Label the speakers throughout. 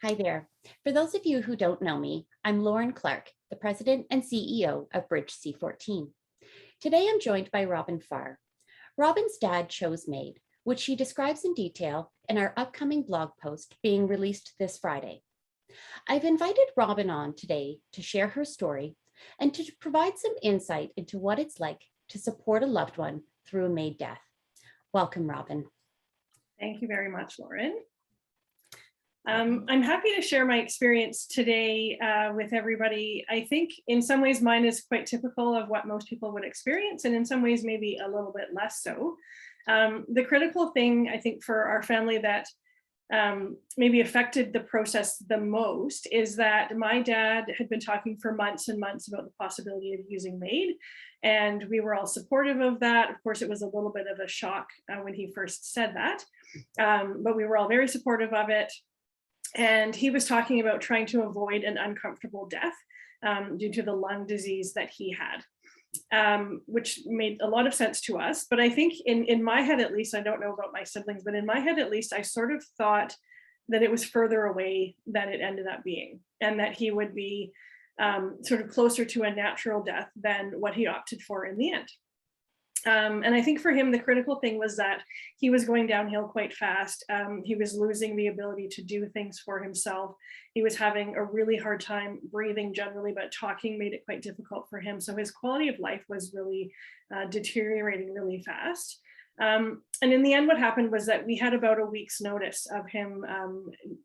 Speaker 1: Hi there. For those of you who don't know me, I'm Lauren Clark, the President and CEO of Bridge C-14. Today I'm joined by Robin Farr. Robin's dad chose MAiD, which she describes in detail in our upcoming blog post being released this Friday. I've invited Robin on today to share her story and to provide some insight into what it's like to support a loved one through a MAiD death. Welcome, Robin.
Speaker 2: Thank you very much, Lauren. I'm happy to share my experience today with everybody. I think in some ways mine is quite typical of what most people would experience, and in some ways maybe a little bit less so. The critical thing, I think, for our family that maybe affected the process the most is that my dad had been talking for months and months about the possibility of using MAiD, and we were all supportive of that. Of course, it was a little bit of a shock when he first said that, but we were all very supportive of it. And he was talking about trying to avoid an uncomfortable death due to the lung disease that he had, which made a lot of sense to us. But I think in my head, at least, I don't know about my siblings, but in my head, at least, I sort of thought that it was further away than it ended up being, and that he would be sort of closer to a natural death than what he opted for in the end. And I think for him, the critical thing was that he was going downhill quite fast. He was losing the ability to do things for himself. He was having a really hard time breathing generally, but talking made it quite difficult for him. So his quality of life was really deteriorating really fast. And in the end, what happened was that we had about a week's notice of him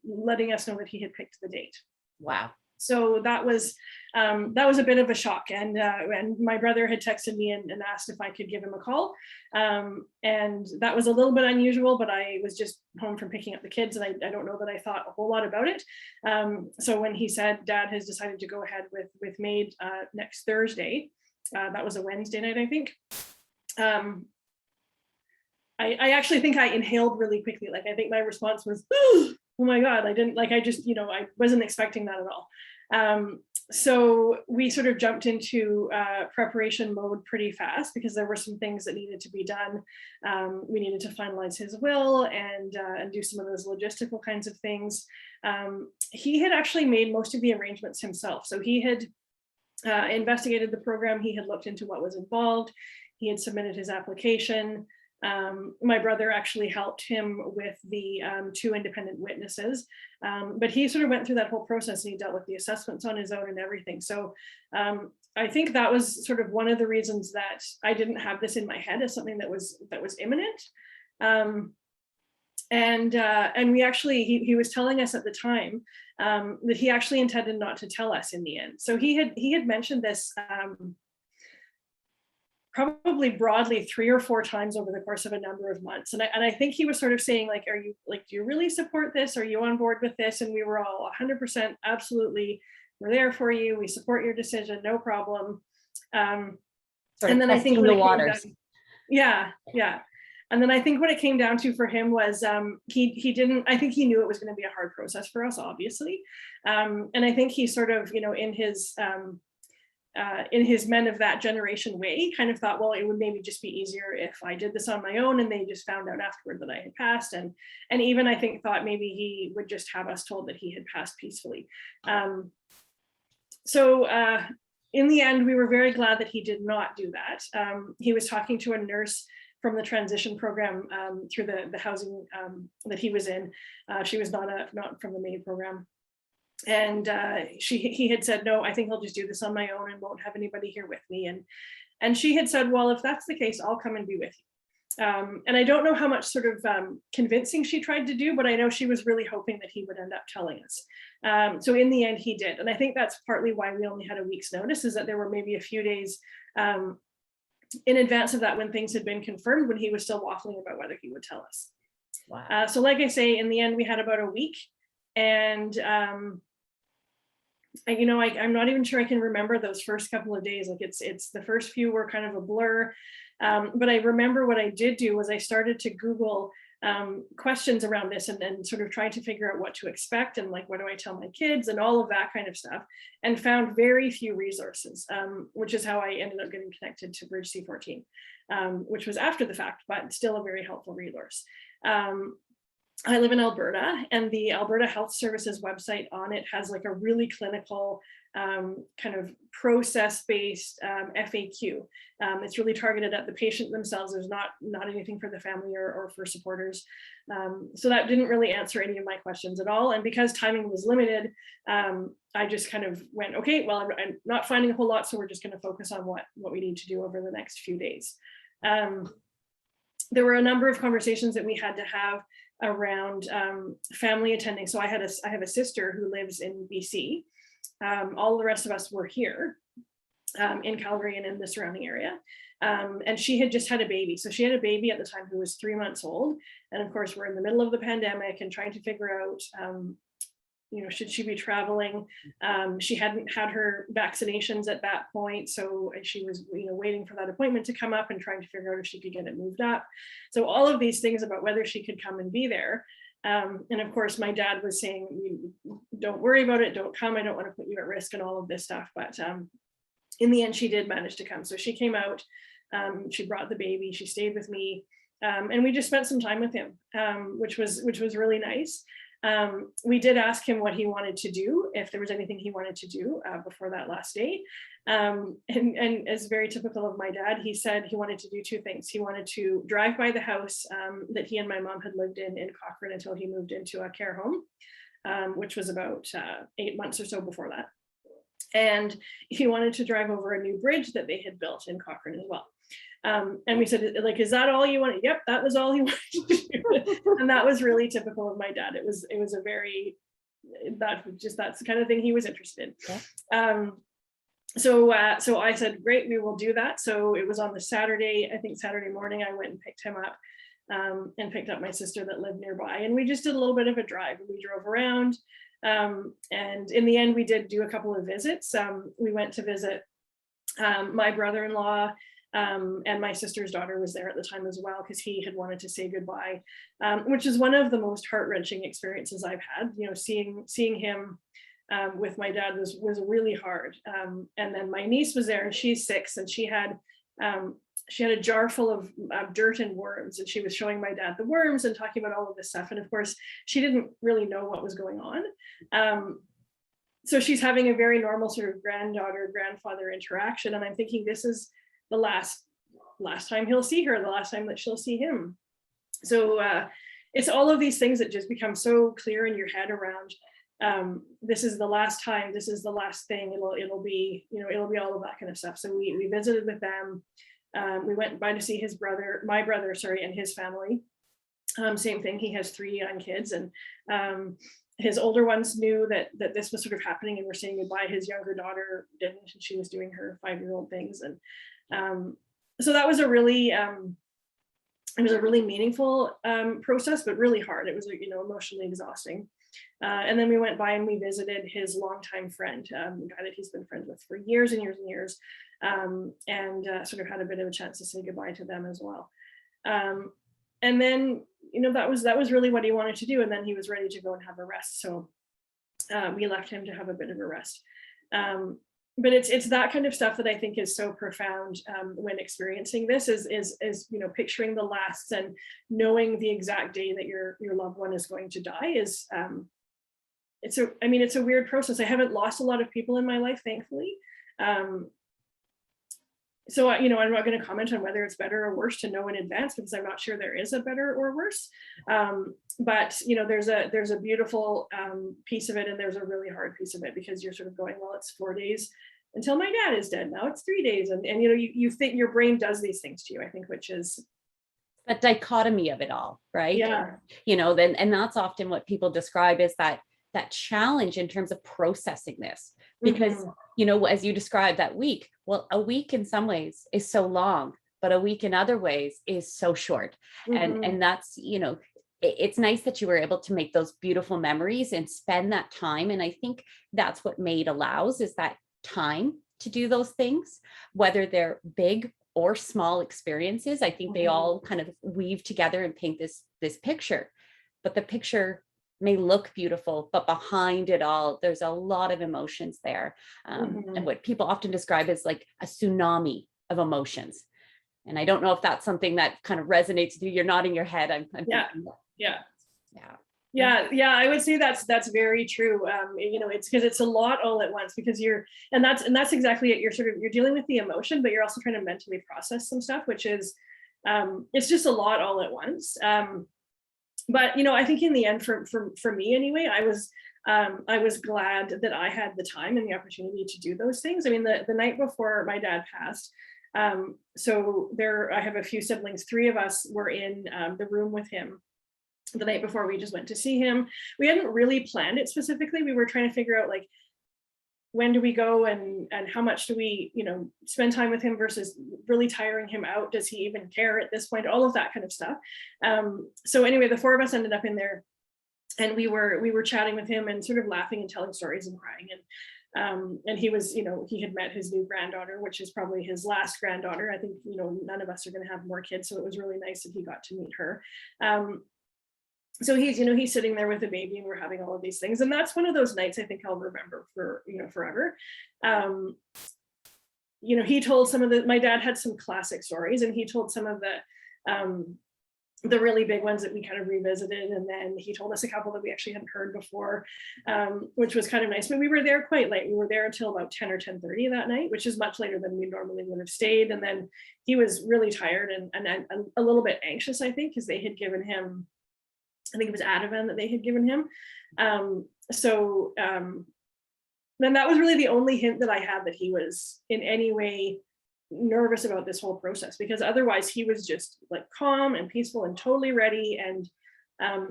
Speaker 2: letting us know that he had picked the date.
Speaker 1: Wow.
Speaker 2: So that was a bit of a shock, and my brother had texted me and asked if I could give him a call, and that was a little bit unusual, but I was just home from picking up the kids, and I don't know that I thought a whole lot about it. So when he said Dad has decided to go ahead with MAiD next Thursday, that was a Wednesday night, I think. I actually think I inhaled really quickly. Like, I think my response was, oh my God, I wasn't expecting that at all. So we sort of jumped into preparation mode pretty fast because there were some things that needed to be done. We needed to finalize his will and do some of those logistical kinds of things. He had actually made most of the arrangements himself. So he had investigated the program. He had looked into what was involved. He had submitted his application. My brother actually helped him with the 2 independent witnesses, but he sort of went through that whole process, and he dealt with the assessments on his own and everything. So I think that was sort of one of the reasons that I didn't have this in my head as something that was imminent. And we actually, he was telling us at the time that he actually intended not to tell us in the end. So he had mentioned this probably broadly 3 or 4 times over the course of a number of months. And I think he was sort of saying, like, do you really support this? Are you on board with this? And we were all 100% absolutely, we're there for you. We support your decision, no problem. And then I think the waters. Yeah. And then I think what it came down to for him was I think he knew it was going to be a hard process for us, obviously. And I think he sort of, in his men of that generation way, kind of thought, well, it would maybe just be easier if I did this on my own and they just found out afterward that I had passed. And even I think thought maybe he would just have us told that he had passed peacefully. So in the end, we were very glad that he did not do that. He was talking to a nurse from the transition program through the housing that he was in. She was not from the MAiD program. And he had said, no, I think I'll just do this on my own and won't have anybody here with me. And she had said, well, if that's the case, I'll come and be with you. And I don't know how much sort of convincing she tried to do, but I know she was really hoping that he would end up telling us. So in the end, he did. And I think that's partly why we only had a week's notice, is that there were maybe a few days in advance of that when things had been confirmed, when he was still waffling about whether he would tell us. Wow. So like I say, in the end, we had about a week. And I'm not even sure I can remember those first couple of days. Like it's the first few were kind of a blur. But I remember what I did do was I started to Google questions around this and then sort of trying to figure out what to expect and like, what do I tell my kids and all of that kind of stuff, and found very few resources, which is how I ended up getting connected to Bridge C-14, which was after the fact, but still a very helpful resource. I live in Alberta, and the Alberta Health Services website on it has like a really clinical kind of process-based FAQ. It's really targeted at the patient themselves. There's not anything for the family or for supporters. So that didn't really answer any of my questions at all. And because timing was limited, I just kind of went, okay, well, I'm not finding a whole lot, so we're just going to focus on what we need to do over the next few days. There were a number of conversations that we had to have around family attending. So I have a sister who lives in BC. All the rest of us were here in Calgary and in the surrounding area. And she had just had a baby. So she had a baby at the time who was 3 months old. And of course, we're in the middle of the pandemic and trying to figure out, should she be traveling? She hadn't had her vaccinations at that point. So she was, waiting for that appointment to come up and trying to figure out if she could get it moved up. So all of these things about whether she could come and be there. And of course, my dad was saying, don't worry about it, don't come, I don't want to put you at risk and all of this stuff. But in the end, she did manage to come. So she came out, she brought the baby, she stayed with me, and we just spent some time with him, which was really nice. We did ask him what he wanted to do, if there was anything he wanted to do before that last day. And as very typical of my dad, he said he wanted to do two things. He wanted to drive by the house that he and my mom had lived in Cochrane until he moved into a care home, which was about 8 months or so before that. And he wanted to drive over a new bridge that they had built in Cochrane as well. And we said, like, is that all you wanted? Yep, that was all he wanted to do. And that was really typical of my dad. It was a very, that's the kind of thing he was interested in. Yeah. So I said, great, we will do that. So it was on the Saturday, I think Saturday morning, I went and picked him up and picked up my sister that lived nearby. And we just did a little bit of a drive. We drove around. And in the end, we did do a couple of visits. We went to visit my brother-in-law, and my sister's daughter was there at the time as well, because he had wanted to say goodbye, which is one of the most heart-wrenching experiences I've had. Seeing him with my dad was really hard. And then my niece was there, and she's 6, and she had a jar full of dirt and worms, and she was showing my dad the worms and talking about all of this stuff. And of course, she didn't really know what was going on. So she's having a very normal sort of grandfather interaction. And I'm thinking, this is the last time he'll see her, the last time that she'll see him. So it's all of these things that just become so clear in your head around, this is the last time, this is the last thing, it'll be all of that kind of stuff. So we visited with them. We went by to see my brother, and his family. Same thing, he has 3 young kids, and his older ones knew that this was sort of happening and were saying goodbye. His younger daughter didn't, and she was doing her 5-year-old things. And so that was a really meaningful process, but really hard. It was emotionally exhausting. And then we went by and we visited his longtime friend, the guy that he's been friends with for years and years and years, and sort of had a bit of a chance to say goodbye to them as well. And then, that was really what he wanted to do. And then he was ready to go and have a rest. So we left him to have a bit of a rest. But it's that kind of stuff that I think is so profound when experiencing this, is picturing the lasts and knowing the exact day that your loved one is going to die is it's a weird process. I haven't lost a lot of people in my life, thankfully. So I'm not going to comment on whether it's better or worse to know in advance, because I'm not sure there is a better or worse. But there's a beautiful piece of it, and there's a really hard piece of it, because you're sort of going, well, it's 4 days until my dad is dead. Now it's 3 days, and you think your brain does these things to you, I think, which is
Speaker 1: that dichotomy of it all, right?
Speaker 2: Yeah.
Speaker 1: And that's often what people describe as that challenge in terms of processing this, because as you described that week, well, a week in some ways is so long, but a week in other ways is so short. And that's, it's nice that you were able to make those beautiful memories and spend that time. And I think that's what MAiD allows, is that time to do those things, whether they're big or small experiences. I think they all kind of weave together and paint this picture, but the picture may look beautiful, but behind it all, there's a lot of emotions there. And what people often describe as like a tsunami of emotions. And I don't know if that's something that kind of resonates with you. You're nodding your head. I'm
Speaker 2: yeah. Yeah, I would say that's very true. It's because it's a lot all at once, because that's exactly it. You're dealing with the emotion, but you're also trying to mentally process some stuff, which is it's just a lot all at once. But I think in the end, for me anyway, I was glad that I had the time and the opportunity to do those things. I mean, the night before my dad passed, so I have a few siblings. Three of us were in the room with him the night before. We just went to see him. We hadn't really planned it specifically. We were trying to figure out, like, when do we go, and how much do we, spend time with him versus really tiring him out? Does he even care at this point? All of that kind of stuff. So anyway, the four of us ended up in there, and we were chatting with him and sort of laughing and telling stories and crying. And he was, he had met his new granddaughter, which is probably his last granddaughter. I think, none of us are going to have more kids, so it was really nice that he got to meet her. So he's sitting there with a baby, and we're having all of these things. And that's one of those nights I think I'll remember for, forever. He told my dad had some classic stories, and he told some of the really big ones that we kind of revisited. And then he told us a couple that we actually hadn't heard before, which was kind of nice. But we were there quite late. We were there until about 10 or 10:30 that night, which is much later than we normally would have stayed. And then he was really tired and a little bit anxious, I think, because they had given him, I think it was Ativan that they had given him. Then that was really the only hint that I had that he was in any way nervous about this whole process, because otherwise he was just like calm and peaceful and totally ready. And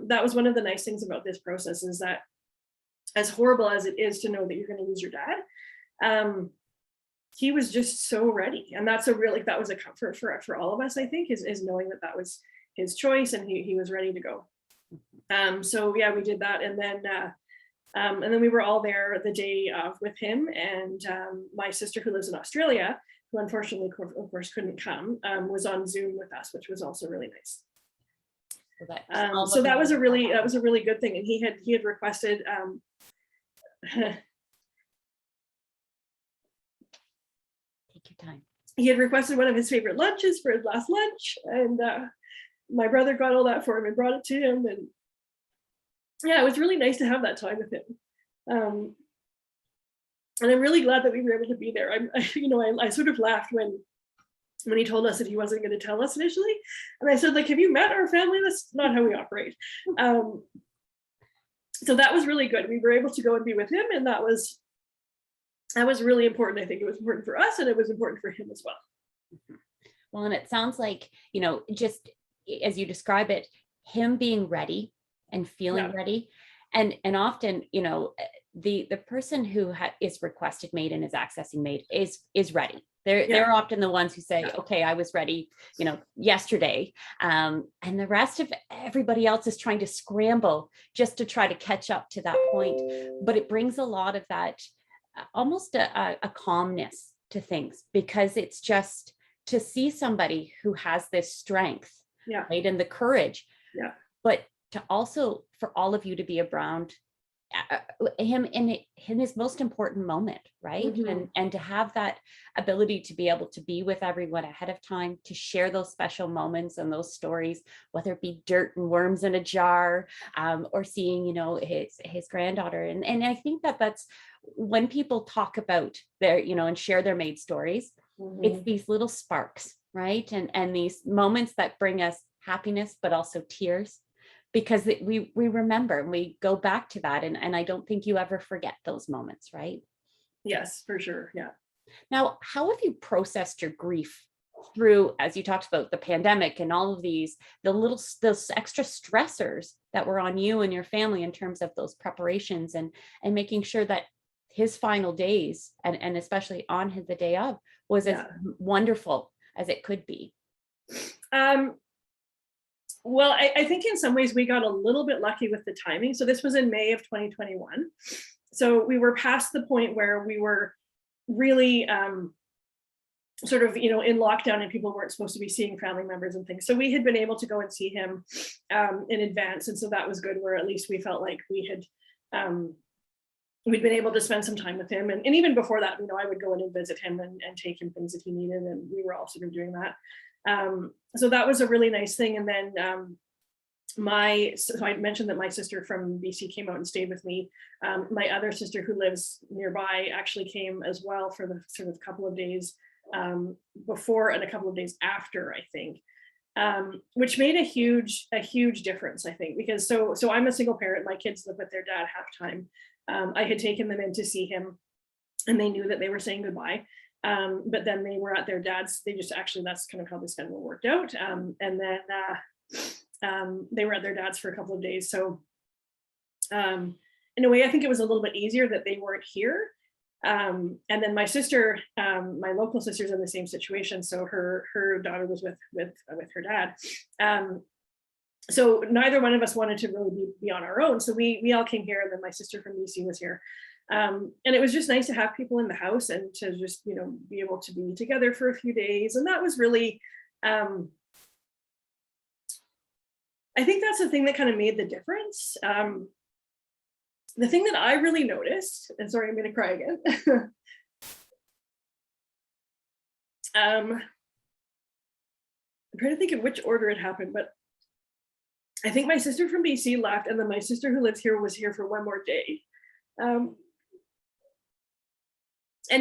Speaker 2: that was one of the nice things about this process, is that as horrible as it is to know that you're going to lose your dad, he was just so ready. And that's that was a comfort for all of us, I think, is knowing that was his choice, and he was ready to go. So yeah, we did that. And then we were all there the day of with him, and my sister, who lives in Australia, who unfortunately of course couldn't come, was on Zoom with us, which was also really nice. So that was a really good thing. And he had requested
Speaker 1: take your time.
Speaker 2: He had requested one of his favorite lunches for his last lunch, and my brother got all that for him and brought it to him. And yeah, it was really nice to have that time with him. And I'm really glad that we were able to be there. I sort of laughed when he told us that he wasn't going to tell us initially. And I said, like, have you met our family? That's not how we operate. So that was really good. We were able to go and be with him. And that was really important. I think it was important for us, and it was important for him as well.
Speaker 1: Well, and it sounds like, just as you describe it, him being ready and feeling ready. And often, the person who is requested MAiD and is accessing MAiD is ready. They're often the ones who say, okay, I was ready, yesterday. And the rest of everybody else is trying to scramble just to try to catch up to that point. But it brings a lot of that, almost a calmness to things, because it's just to see somebody who has this strength, right, and the courage, but to also for all of you to be around him in his most important moment, right? Mm-hmm. And to have that ability to be able to be with everyone ahead of time, to share those special moments and those stories, whether it be dirt and worms in a jar, or seeing, his granddaughter. And I think that's when people talk about their, and share their MAiD stories, it's these little sparks, right? And these moments that bring us happiness, but also tears, because we remember and we go back to that. And I don't think you ever forget those moments, right?
Speaker 2: Yes, for sure. Yeah.
Speaker 1: Now, how have you processed your grief through, as you talked about, the pandemic and all of those extra stressors that were on you and your family in terms of those preparations and making sure that his final days, and especially on the day of, was as wonderful as it could be?
Speaker 2: Well, I think in some ways we got a little bit lucky with the timing. So this was in May of 2021. So we were past the point where we were really sort of, in lockdown, and people weren't supposed to be seeing family members and things. So we had been able to go and see him in advance. And so that was good, where at least we felt like we had, we'd been able to spend some time with him. And even before that, I would go in and visit him and take him things that he needed. And we were all sort of doing that. So that was a really nice thing. And then So I mentioned that my sister from BC came out and stayed with me. My other sister who lives nearby actually came as well for the sort of couple of days before and a couple of days after, I think, which made a huge difference, I think, because so I'm a single parent. My kids live with their dad half time. I had taken them in to see him, and they knew that they were saying goodbye. But then they were at their dad's. They just actually, that's kind of how the schedule worked out. And then they were at their dad's for a couple of days. So in a way, I think it was a little bit easier that they weren't here. And then my sister, my local sister's in the same situation. So her daughter was with her dad. So neither one of us wanted to really be on our own. So we all came here, and then my sister from BC was here. And it was just nice to have people in the house and to just, you know, be able to be together for a few days. And that was really, I think that's the thing that kind of made the difference. The thing that I really noticed, and sorry, I'm going to cry again. I'm trying to think of which order it happened, but I think my sister from BC left, and then my sister who lives here was here for one more day. And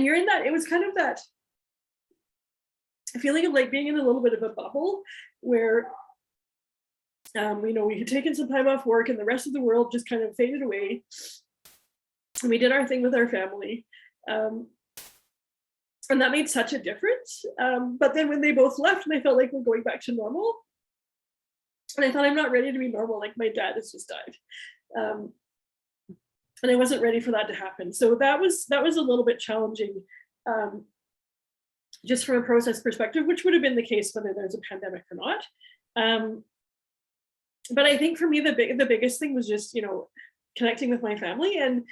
Speaker 2: you're in that, it was kind of that feeling of like being in a little bit of a bubble where, you know, we had taken some time off work and the rest of the world just kind of faded away. And we did our thing with our family. And that made such a difference. But then when they both left and I felt like we're going back to normal, and I thought, I'm not ready to be normal, like my dad has just died. And I wasn't ready for that to happen. So that was a little bit challenging, just from a process perspective, which would have been the case whether there's a pandemic or not. But I think for me, the biggest thing was just, you know, connecting with my family. And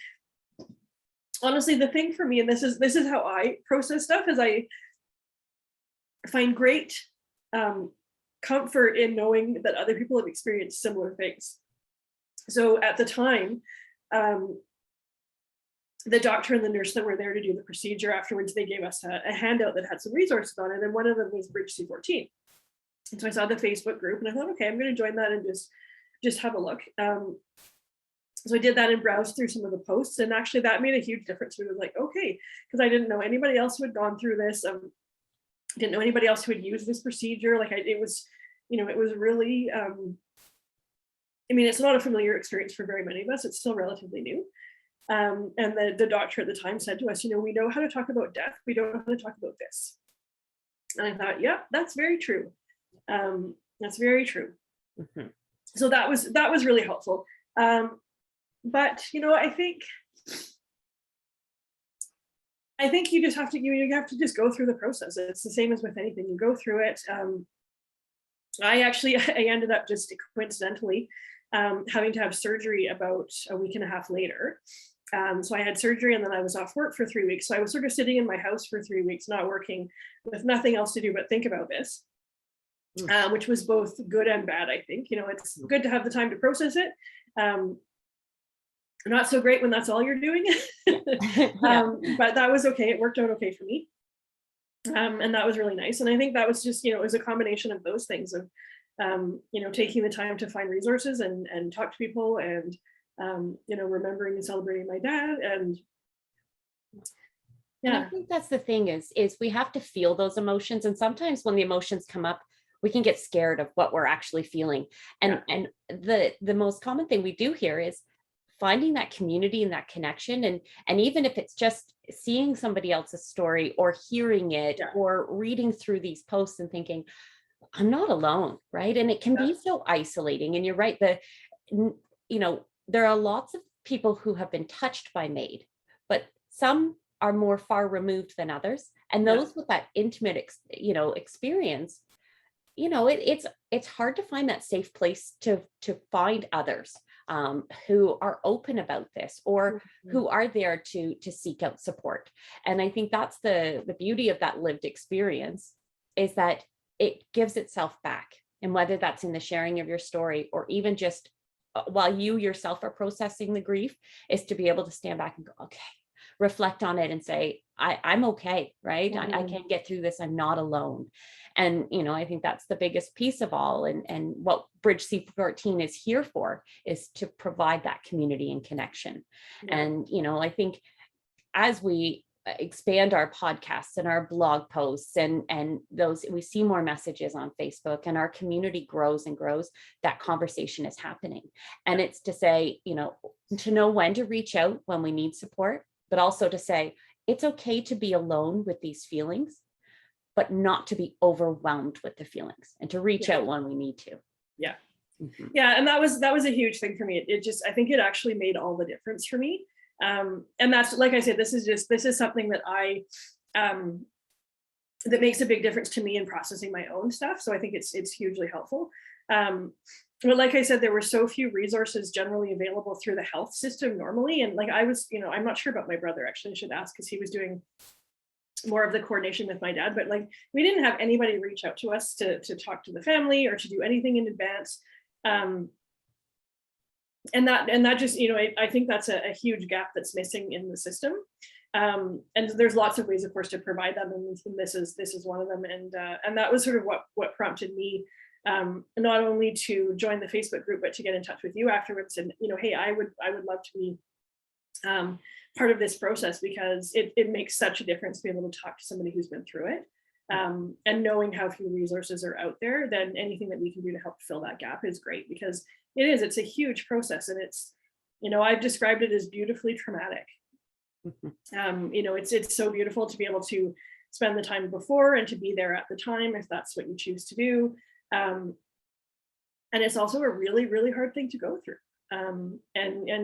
Speaker 2: honestly, the thing for me, and this is how I process stuff, is I find great comfort in knowing that other people have experienced similar things. So at the time, the doctor and the nurse that were there to do the procedure afterwards, they gave us a handout that had some resources on it, and one of them was Bridge C-14. And so I saw the Facebook group and I thought, okay, I'm going to join that and just have a look. So I did that and browsed through some of the posts, and actually that made a huge difference. We were like, okay, because I didn't know anybody else who had gone through this. Didn't know anybody else who had used this procedure. Like it was, you know, it was really, I mean, it's not a familiar experience for very many of us. It's still relatively new. And the doctor at the time said to us, you know, we know how to talk about death. We don't know how to talk about this. And I thought, yeah, that's very true. That's very true. Mm-hmm. So that was really helpful. But, you know, I think you just have to, you have to just go through the process. It's the same as with anything. You go through it. I ended up just coincidentally having to have surgery about a week and a half later. So I had surgery and then I was off work for 3 weeks. So I was sort of sitting in my house for 3 weeks, not working, with nothing else to do but think about this, which was both good and bad, I think. You know, it's good to have the time to process it. Not so great when that's all you're doing. But that was okay. It worked out okay for me. And that was really nice. And I think that was just, you know, it was a combination of those things of, you know, taking the time to find resources and talk to people and, you know, remembering and celebrating my dad. And
Speaker 1: yeah. And I think that's the thing is we have to feel those emotions. And sometimes when the emotions come up, we can get scared of what we're actually feeling. And the most common thing we do here is finding that community and that connection. And even if it's just seeing somebody else's story or hearing it or reading through these posts and thinking, I'm not alone, right? And it can be so isolating. And you're right, you know, there are lots of people who have been touched by MAiD, but some are more far removed than others. And those with that intimate, you know, experience, you know, it's hard to find that safe place to find others who are open about this or who are there to seek out support. And I think that's the beauty of that lived experience, is that it gives itself back. And whether that's in the sharing of your story or even just while you yourself are processing the grief, is to be able to stand back and go, okay, reflect on it and say, I'm okay, right? I can get through this. I'm not alone. And, I think that's the biggest piece of all. And what Bridge C-14 is here for is to provide that community and connection.
Speaker 2: Yeah.
Speaker 1: And, I think as we expand our podcasts and our blog posts and those, we see more messages on Facebook and our community grows and grows, that conversation is happening. And it's to say, to know when to reach out when we need support, but also to say, it's okay to be alone with these feelings, but not to be overwhelmed with the feelings, and to reach out when we need to.
Speaker 2: Yeah. Yeah. And that was a huge thing for me. I think it actually made all the difference for me. And that's, like I said, this is something that that makes a big difference to me in processing my own stuff. So I think it's hugely helpful. But like I said, there were so few resources generally available through the health system normally. And like I was, I'm not sure about my brother, actually, I should ask, because he was doing more of the coordination with my dad, but like we didn't have anybody reach out to us to talk to the family or to do anything in advance. And that just, I think that's a huge gap that's missing in the system. And there's lots of ways, of course, to provide them, and this is one of them. And that was sort of what prompted me not only to join the Facebook group, but to get in touch with you afterwards. And hey, I would love to be part of this process, because it makes such a difference to be able to talk to somebody who's been through it. And knowing how few resources are out there, then anything that we can do to help fill that gap is great, because it's a huge process, and it's, I've described it as beautifully traumatic. It's so beautiful to be able to spend the time before and to be there at the time, if that's what you choose to do. And it's also a really, really hard thing to go through. And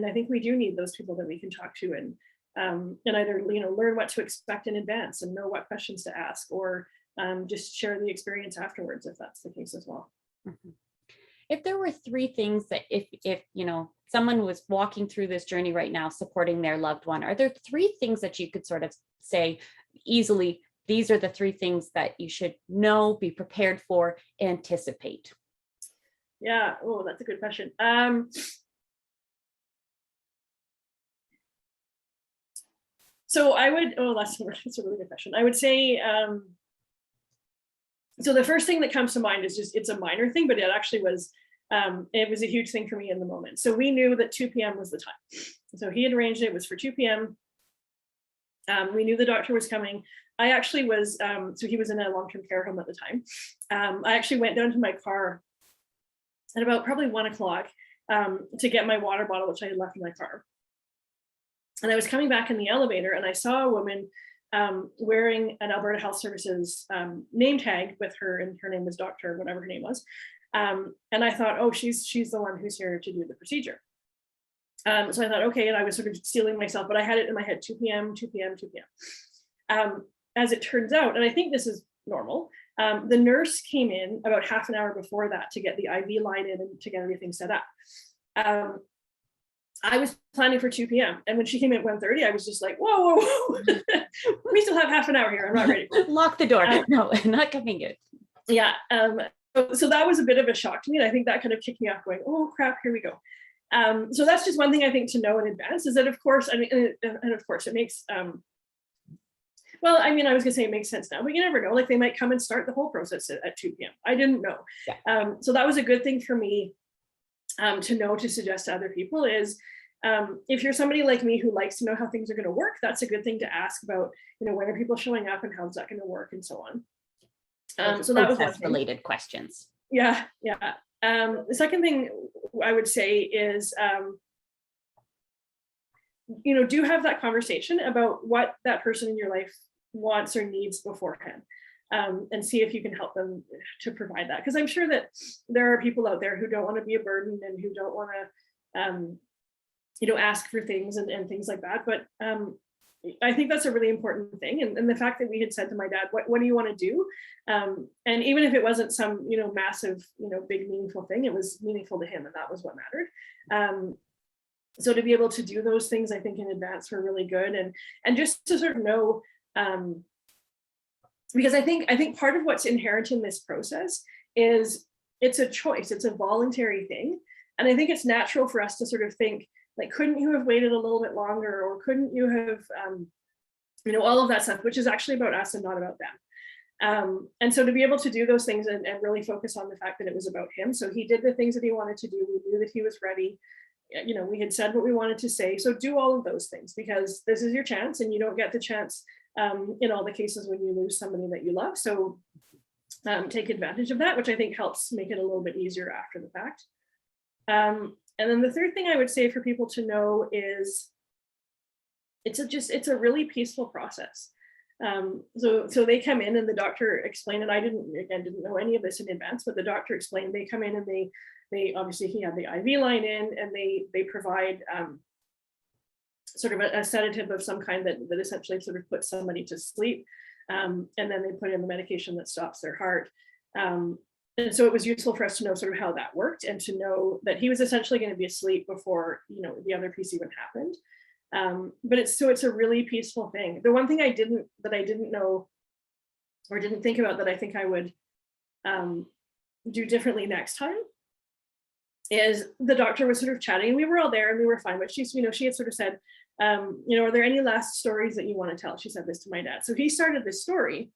Speaker 2: I think we do need those people that we can talk to and either, learn what to expect in advance and know what questions to ask, or just share the experience afterwards, if that's the case as well.
Speaker 1: If there were three things that if someone was walking through this journey right now, supporting their loved one, are there three things that you could sort of say easily, these are the three things that you should know, be prepared for, anticipate?
Speaker 2: Yeah. Oh, that's a good question. So I would, that's a really good question. I would say, so the first thing that comes to mind is it's a minor thing, but it actually was, it was a huge thing for me in the moment. So we knew that 2 p.m. was the time. So he had arranged it was for 2 p.m. We knew the doctor was coming. I actually was, so he was in a long-term care home at the time. I actually went down to my car at about probably 1 o'clock to get my water bottle, which I had left in my car. And I was coming back in the elevator, and I saw a woman wearing an Alberta Health Services name tag with her, and her name was Dr. whatever her name was. And I thought, oh, she's the one who's here to do the procedure. So I thought, okay, and I was sort of stealing myself, but I had it in my head, 2 p.m., 2 p.m., 2 p.m. As it turns out, and I think this is normal, the nurse came in about half an hour before that to get the IV line in and to get everything set up. I was planning for 2 p.m. And when she came at 1:30, I was just like, whoa. We still have half an hour here. I'm not ready.
Speaker 1: Lock the door. No, not coming in.
Speaker 2: Yeah. So that was a bit of a shock to me. And I think that kind of kicked me off going, oh crap, here we go. So that's just one thing I think to know in advance, is that of course, I mean, and of course it makes, well, I mean, I was gonna say it makes sense now, but you never know, like they might come and start the whole process at 2 p.m. I didn't know. Yeah. So that was a good thing for me to know, to suggest to other people is, if you're somebody like me who likes to know how things are going to work, that's a good thing to ask about, when are people showing up and how's that going to work and so on. So that was one
Speaker 1: related questions.
Speaker 2: Yeah. The second thing I would say is, do have that conversation about what that person in your life wants or needs beforehand. And see if you can help them to provide that. Because I'm sure that there are people out there who don't want to be a burden and who don't want to, ask for things and things like that. But I think that's a really important thing. And the fact that we had said to my dad, what do you want to do? And even if it wasn't some, massive, big meaningful thing, it was meaningful to him, and that was what mattered. So to be able to do those things, I think in advance were really good. And just to sort of know, because I think part of what's inherent in this process is it's a choice, it's a voluntary thing. And I think it's natural for us to sort of think, like, couldn't you have waited a little bit longer, or couldn't you have, all of that stuff, which is actually about us and not about them. And so to be able to do those things and really focus on the fact that it was about him. So he did the things that he wanted to do. We knew that he was ready. We had said what we wanted to say. So do all of those things, because this is your chance, and you don't get the chance in all the cases when you lose somebody that you love. So take advantage of that, which I think helps make it a little bit easier after the fact. And then the third thing I would say for people to know is it's a really peaceful process. So they come in, and the doctor explained, and I didn't know any of this in advance, but the doctor explained, they come in and they obviously, he had the IV line in, and they provide sort of a sedative of some kind that essentially sort of puts somebody to sleep. And then they put in the medication that stops their heart. And so it was useful for us to know sort of how that worked, and to know that he was essentially going to be asleep before, the other piece even happened. But it's a really peaceful thing. The one thing I didn't know or didn't think about that I think I would do differently next time is, the doctor was sort of chatting, and we were all there and we were fine, but she had sort of said, are there any last stories that you want to tell? She said this to my dad. So he started this story.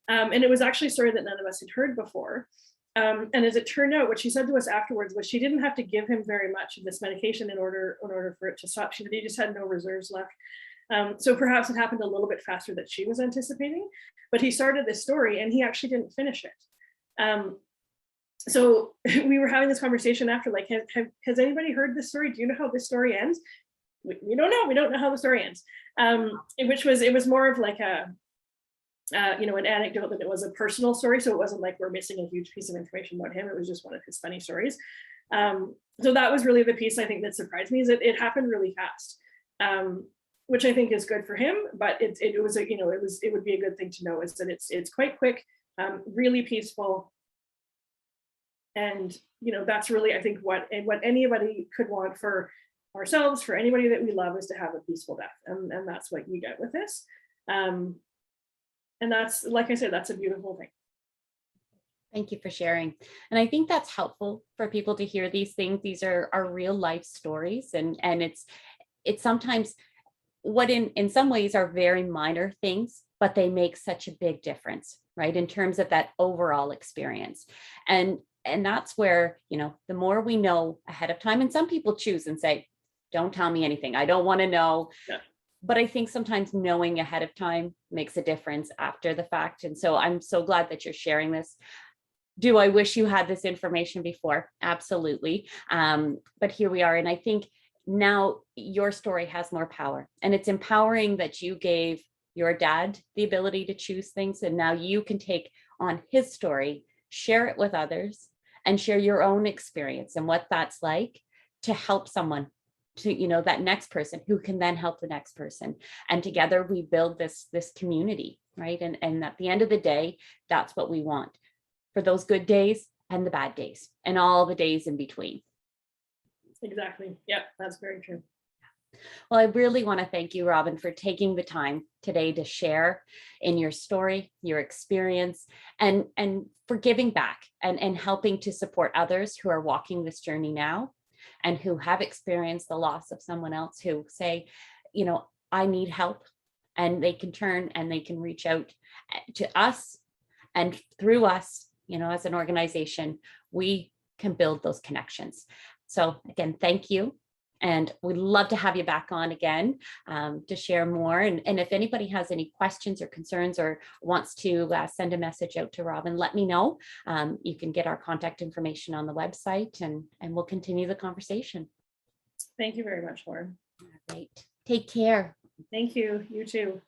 Speaker 2: And it was actually a story that none of us had heard before. And as it turned out, what she said to us afterwards was she didn't have to give him very much of this medication in order for it to stop. She said he just had no reserves left. So perhaps it happened a little bit faster than she was anticipating, but he started this story and he actually didn't finish it. So we were having this conversation after, like, has anybody heard this story? Do you know how this story ends? We don't know. We don't know how the story ends. It was more of like an anecdote than it was a personal story. So it wasn't like we're missing a huge piece of information about him. It was just one of his funny stories. So that was really the piece I think that surprised me, is that it happened really fast, which I think is good for him. But it would be a good thing to know, is that it's quite quick, really peaceful. And that's really, I think, what anybody could want for ourselves, for anybody that we love, is to have a peaceful death, and that's what you get with this. And that's, like I said, that's a beautiful thing.
Speaker 1: Thank you for sharing. And I think that's helpful for people to hear these things. These are real life stories, and it's sometimes what in some ways are very minor things, but they make such a big difference, right, in terms of that overall experience. And that's where, the more we know ahead of time, and some people choose and say, don't tell me anything, I don't want to know.
Speaker 2: Yeah.
Speaker 1: But I think sometimes knowing ahead of time makes a difference after the fact. And so I'm so glad that you're sharing this. Do I wish you had this information before? Absolutely. But here we are. And I think now your story has more power, and it's empowering that you gave your dad the ability to choose things. And now you can take on his story, share it with others, and share your own experience and what that's like to help someone, to that next person who can then help the next person. And together we build this community, right? And at the end of the day, that's what we want, for those good days and the bad days and all the days in between.
Speaker 2: Exactly. Yeah, that's very true.
Speaker 1: Well, I really want to thank you, Robin, for taking the time today to share in your story, your experience, and for giving back and helping to support others who are walking this journey now, and who have experienced the loss of someone else, who say, I need help, and they can turn and they can reach out to us, and through us, as an organization, we can build those connections. So again, thank you. And we'd love to have you back on again to share more. And if anybody has any questions or concerns, or wants to send a message out to Robin, let me know. You can get our contact information on the website, and we'll continue the conversation.
Speaker 2: Thank you very much, Lauren.
Speaker 1: All right. Take care.
Speaker 2: Thank you. You too.